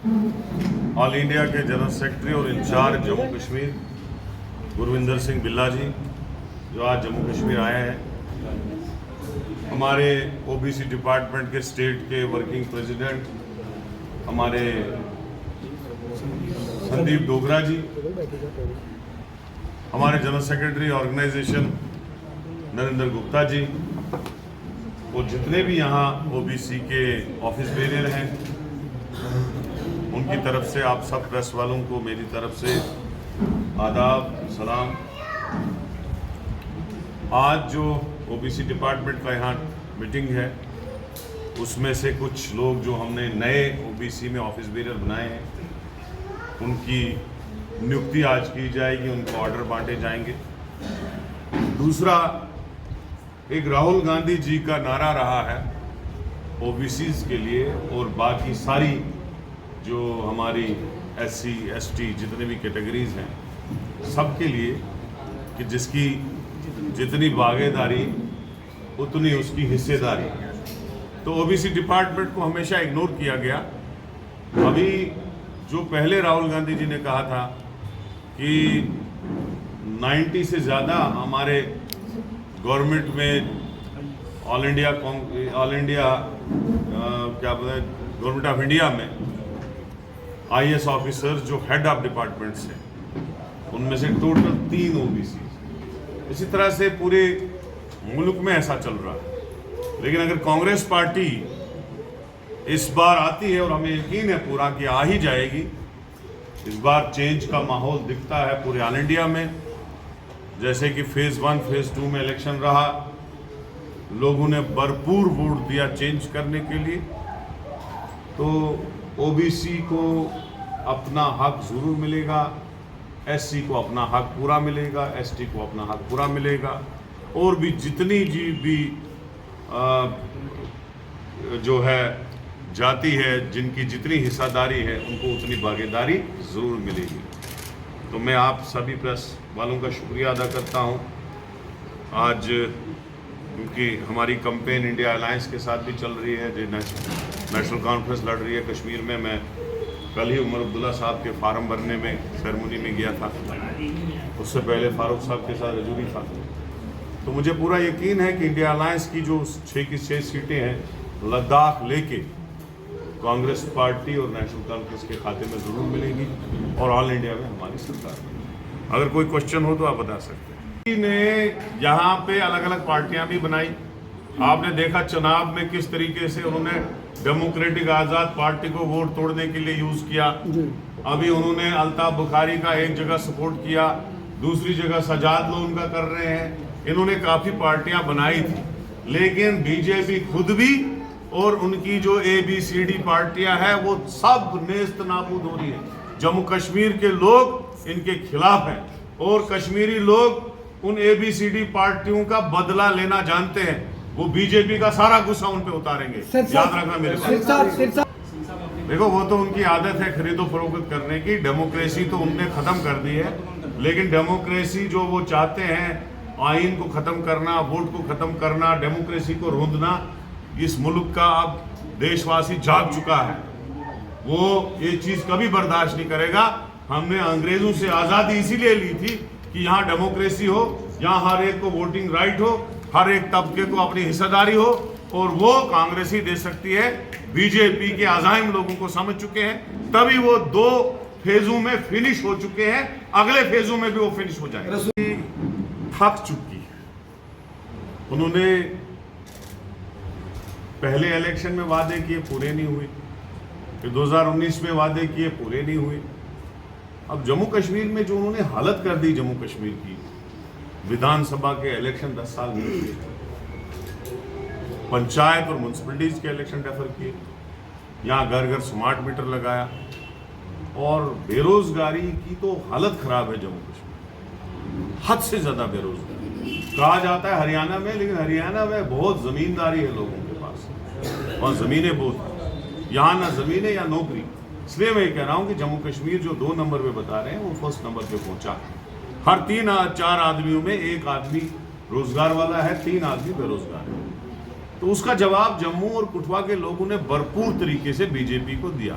All India के general secretary और incharge Jammu Kashmir Gurvinder Singh Billa ji जो आज जम्मू कश्मीर आए हैं, हमारे ओबीसी डिपार्टमेंट के स्टेट के वर्किंग प्रेसिडेंट हमारे संदीप डोगरा जी, हमारे general secretary organisation Narendra Gupta ji और जितने भी यहाँ ओबीसी के ऑफिस बेरियर हैं, उनकी तरफ से आप सब प्रेस वालों को मेरी तरफ से आदाब सलाम। आज जो ओबीसी डिपार्टमेंट का यहाँ मीटिंग है, उसमें से कुछ लोग जो हमने नए ओबीसी में ऑफिस बेरियर बनाए हैं, उनकी नियुक्ति आज की जाएगी, उनको ऑर्डर बांटे जाएंगे। दूसरा, एक राहुल गांधी जी का नारा रहा है ओबीसीज के लिए और बाकी सारी जो हमारी एससी एसटी जितने भी कैटेगरीज हैं सबके लिए कि जिसकी जितनी भागीदारी उतनी उसकी हिस्सेदारी। तो ओबीसी डिपार्टमेंट को हमेशा इग्नोर किया गया। अभी जो पहले राहुल गांधी जी ने कहा था कि 90 से ज़्यादा हमारे गवर्नमेंट में ऑल इंडिया क्या बोलते हैं गवर्नमेंट ऑफ इंडिया में आईएएस ऑफिसर्स जो हेड ऑफ डिपार्टमेंट्स हैं, उनमें से टोटल 3 ओबीसी। इसी तरह से पूरे मुल्क में ऐसा चल रहा है। लेकिन अगर कांग्रेस पार्टी इस बार आती है, और हमें यकीन है पूरा कि आ ही जाएगी, इस बार चेंज का माहौल दिखता है पूरे ऑल इंडिया में। जैसे कि फेज़ 1 फेज़ 2 में इलेक्शन रहा, लोगों ने भरपूर वोट दिया चेंज करने के लिए। तो ओबीसी को अपना हक ज़रूर मिलेगा, एससी को अपना हक पूरा मिलेगा, एसटी को अपना हक पूरा मिलेगा, और भी जितनी भी जो है जाति है, जिनकी जितनी हिस्सेदारी है, उनको उतनी भागीदारी ज़रूर मिलेगी। तो मैं आप सभी प्रेस वालों का शुक्रिया अदा करता हूँ। आज क्योंकि हमारी कैंपेन इंडिया अलायंस के साथ भी चल रही है, जो नेशनल कॉन्फ्रेंस लड़ रही है कश्मीर में। मैं कल ही उमर अब्दुल्ला साहब के फार्म भरने में सेरेमनी में गया था, उससे पहले फारूक साहब के साथ रजूरी था। तो मुझे पूरा यकीन है कि इंडिया अलायंस की जो 6 की 6 सीटें हैं, लद्दाख लेके कांग्रेस पार्टी और नेशनल कॉन्फ्रेंस के खाते में ज़रूर मिलेगी और ऑल इंडिया में हमारी सरकार है। अगर कोई क्वेश्चन हो तो आप बता सकते हैं। ने यहाँ पे अलग अलग पार्टियां भी बनाई। आपने देखा चुनाव में किस तरीके से उन्होंने डेमोक्रेटिक आज़ाद पार्टी को वोट तोड़ने के लिए यूज़ किया। अभी उन्होंने अल्ताफ बुखारी का एक जगह सपोर्ट किया, दूसरी जगह सजाद लोन का कर रहे हैं। इन्होंने काफ़ी पार्टियां बनाई थी, लेकिन बीजेपी खुद भी और उनकी जो ABCD पार्टियां हैं वो सब नेस्त नाबूद हो रही है। जम्मू कश्मीर के लोग इनके खिलाफ हैं और कश्मीरी लोग उन ABCD पार्टियों का बदला लेना जानते हैं। वो बीजेपी का सारा गुस्सा उन पे उतारेंगे, याद रखना मेरे पास। देखो, वो तो उनकी आदत है खरीदो फरोख्त करने की। डेमोक्रेसी तो उनने खत्म कर दी है, लेकिन डेमोक्रेसी जो वो चाहते हैं, आइन को खत्म करना, वोट को खत्म करना, डेमोक्रेसी को रोंदना, इस मुल्क का अब देशवासी जाग चुका है। वो ये चीज कभी बर्दाश्त नहीं करेगा। हमने अंग्रेजों से आजादी इसीलिए ली थी कि यहाँ डेमोक्रेसी हो, यहाँ हर एक को वोटिंग राइट हो, हर एक तबके को अपनी हिस्सेदारी हो, और वो कांग्रेस ही दे सकती है। बीजेपी के अज़ाइम लोगों को समझ चुके हैं, तभी वो 2 फेजों में फिनिश हो चुके हैं, अगले फेजों में भी वो फिनिश हो जाएंगे। थक चुकी है। उन्होंने पहले इलेक्शन में वादे किए, पूरे नहीं हुए, फिर 2019 में वादे किए, पूरे नहीं हुए। अब जम्मू कश्मीर में जो उन्होंने हालत कर दी जम्मू कश्मीर की, विधानसभा के इलेक्शन 10 साल नहीं हुए, पंचायत और म्यूनसिपैलिटीज के इलेक्शन डेफर किए, यहाँ घर घर स्मार्ट मीटर लगाया, और बेरोजगारी की तो हालत खराब है जम्मू कश्मीर, हद से ज्यादा बेरोजगारी। कहा जाता है हरियाणा में, लेकिन हरियाणा में बहुत जमींदारी है लोगों के पास, और जमीनें बहुत हैं। यहाँ ना जमीनें या नौकरी। इसलिए मैं कह रहा हूँ कि जम्मू कश्मीर जो 2 नंबर पे बता रहे हैं, वो 1st नंबर पे पहुंचा। हर 3-4 आदमियों में 1 आदमी रोजगार वाला है, 3 आदमी बेरोजगार है। तो उसका जवाब जम्मू और कठुआ के लोगों ने भरपूर तरीके से बीजेपी को दिया।